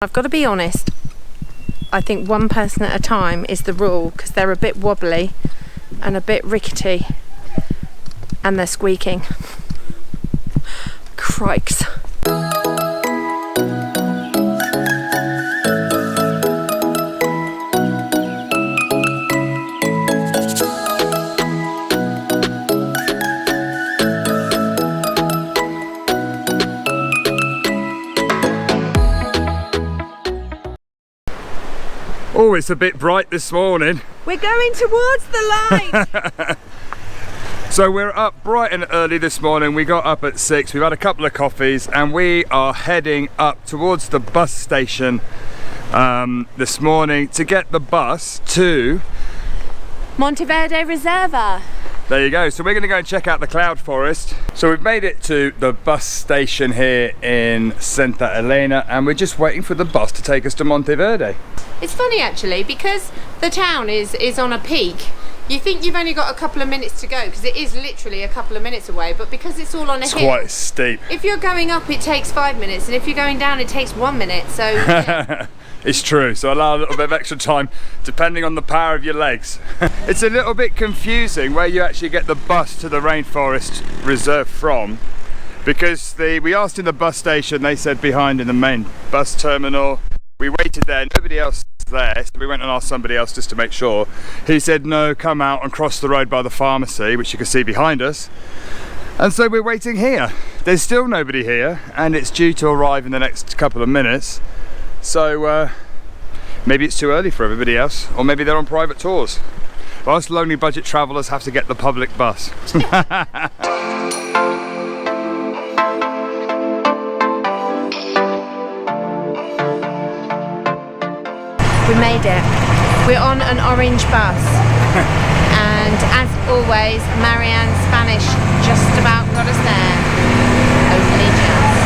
I've got to be honest, I think one person at a time is the rule because they're a bit wobbly and a bit rickety and they're squeaking. Crikes. Oh, it's a bit bright this morning. We're going towards the light. So we're up bright and early this morning. We got up at 6, we've had a couple of coffees and we are heading up towards the bus station this morning to get the bus to Monteverde Reserve. There you go. So we're going to go and check out the cloud forest. So we've made it to the bus station here in Santa Elena and we're just waiting for the bus to take us to Monteverde. It's funny actually, because the town is on a peak. You think you've only got a couple of minutes to go because it is literally a couple of minutes away, but because it's all on a hill, it's quite steep. If you're going up it takes 5 minutes and if you're going down it takes 1 minute, so yeah. It's true, so allow a little bit of extra time depending on the power of your legs. It's a little bit confusing where you actually get the bus to the Rainforest Reserve from, because we asked in the bus station, they said behind in the main bus terminal. We waited there, nobody else was there, so we went and asked somebody else just to make sure. He said no, come out and cross the road by the pharmacy, which you can see behind us. And so we're waiting here. There's still nobody here and it's due to arrive in the next couple of minutes. So maybe it's too early for everybody else, or maybe they're on private tours. But us lonely budget travellers have to get the public bus. We made it. We're on an orange bus. And as always, Marianne's Spanish just about got us there. Only just.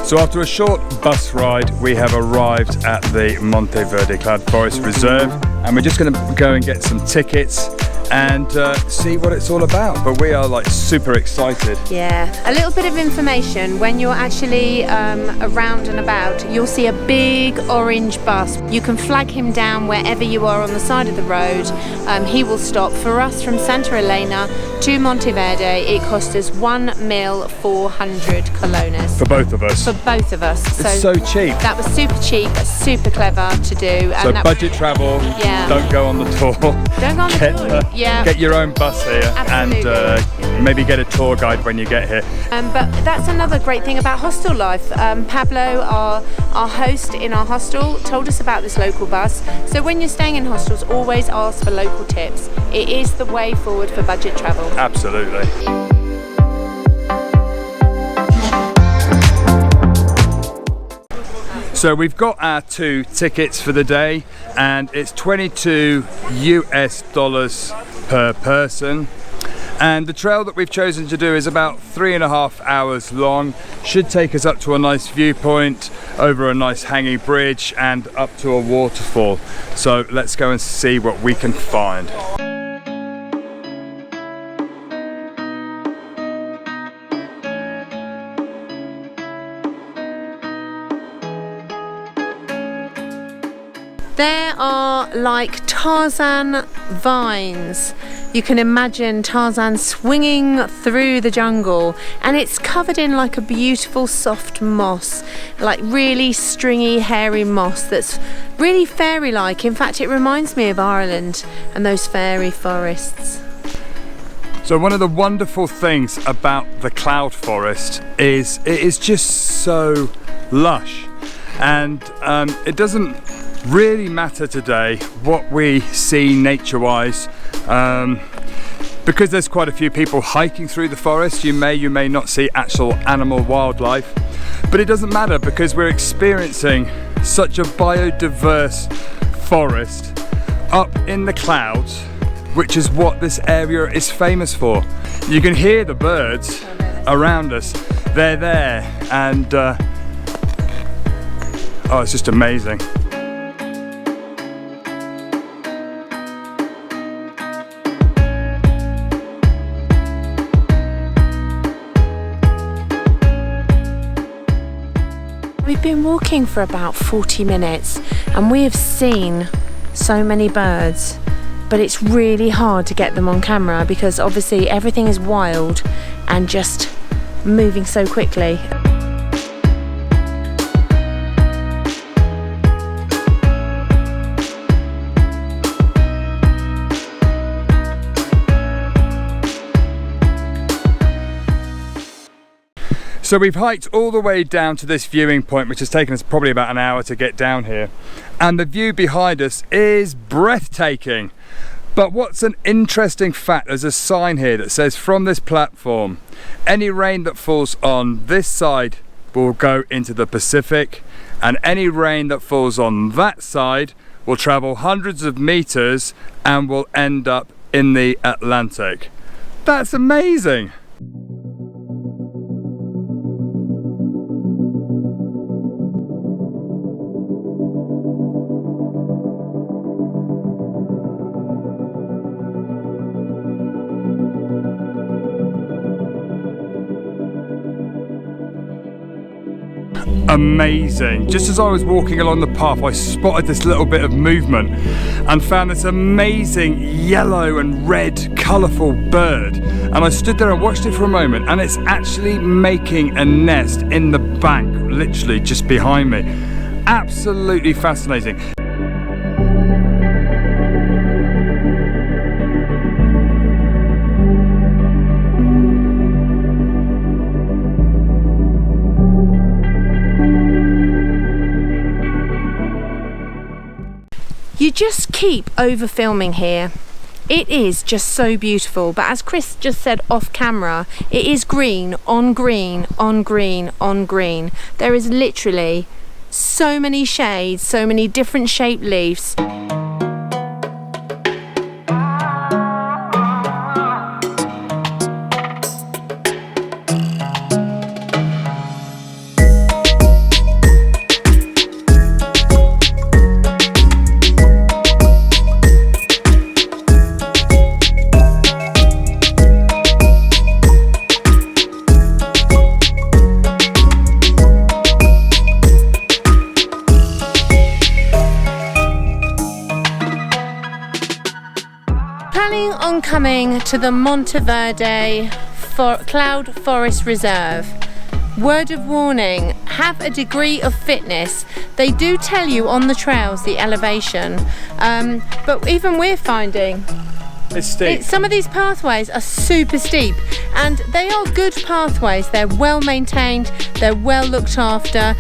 So after a short bus ride, we have arrived at the Monteverde Cloud Forest Reserve and we're just going to go and get some tickets and see what it's all about. But we are like super excited. Yeah, a little bit of information. When you're actually around and about, you'll see a big orange bus. You can flag him down wherever you are on the side of the road. He will stop. For us from Santa Elena to Monteverde, it cost us 1,400 colones. For both of us. For both of us. It's so cheap. That was super cheap, super clever to do. And so budget travel, yeah. Don't go on the tour. Don't go on the tour. Yeah. Get your own bus here. Absolutely. And maybe get a tour guide when you get here. But that's another great thing about hostel life. Pablo, our host in our hostel, told us about this local bus. So when you're staying in hostels, always ask for local tips. It is the way forward for budget travel. Absolutely. So we've got our 2 tickets for the day and it's $22 US per person. And the trail that we've chosen to do is about 3.5 hours long. Should take us up to a nice viewpoint, over a nice hanging bridge and up to a waterfall. So let's go and see what we can find. There are like Tarzan vines. You can imagine Tarzan swinging through the jungle and it's covered in like a beautiful soft moss, like really stringy hairy moss that's really fairy-like. In fact, it reminds me of Ireland and those fairy forests. So one of the wonderful things about the cloud forest is it is just so lush, and it doesn't really matter today what we see nature-wise, because there's quite a few people hiking through the forest. You may not see actual animal wildlife, but it doesn't matter because we're experiencing such a biodiverse forest up in the clouds, which is what this area is famous for. You can hear the birds around us. They're there and oh, it's just amazing. We've been walking for about 40 minutes and we have seen so many birds, but it's really hard to get them on camera because obviously everything is wild and just moving so quickly. So we've hiked all the way down to this viewing point, which has taken us probably about an hour to get down here. And the view behind us is breathtaking. But what's an interesting fact, there's a sign here that says from this platform, any rain that falls on this side will go into the Pacific, and any rain that falls on that side will travel hundreds of meters and will end up in the Atlantic. That's amazing. Amazing. Just as I was walking along the path, I spotted this little bit of movement and found this amazing yellow and red colourful bird, and I stood there and watched it for a moment, and it's actually making a nest in the bank literally just behind me. Absolutely fascinating. You just keep over filming here. It is just so beautiful, but as Chris just said off camera, it is green on green on green on green. There is literally so many shades, so many different shaped leaves. Planning on coming to the Monteverde Cloud Forest Reserve. Word of warning, have a degree of fitness. They do tell you on the trails the elevation, but even we're finding it's steep. Some of these pathways are super steep, and they are good pathways. They're well maintained, they're well looked after.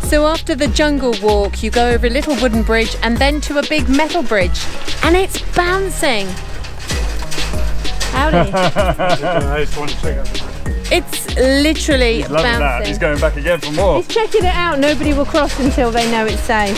So after the jungle walk, you go over a little wooden bridge and then to a big metal bridge, and it's bouncing. Howdy. It's literally bouncing. That. He's going back again for more. He's checking it out. Nobody will cross until they know it's safe.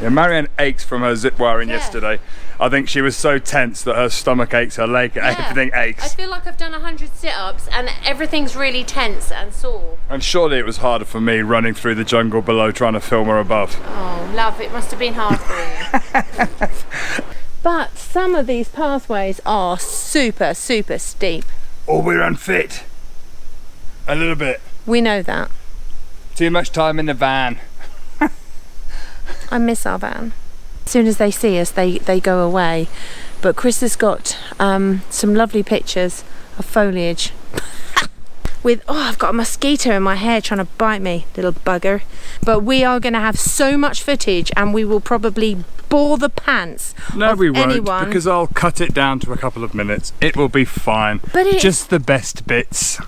Yeah, Marianne aches from her zip wiring yesterday. I think she was so tense that her stomach aches, her leg, everything aches. I feel like I've done 100 sit-ups and everything's really tense and sore. And surely it was harder for me running through the jungle below trying to film her above. Oh, love, it must have been hard for you. But some of these pathways are super, super steep. Or we're unfit. A little bit. We know that. Too much time in the van. I miss our van. As soon as they see us, they go away. But Chris has got some lovely pictures of foliage. with, oh, I've got a mosquito in my hair trying to bite me, little bugger. But we are going to have so much footage, and we will probably bore the pants of we won't, anyone. because I'll cut it down to a couple of minutes. It will be fine. But just the best bits.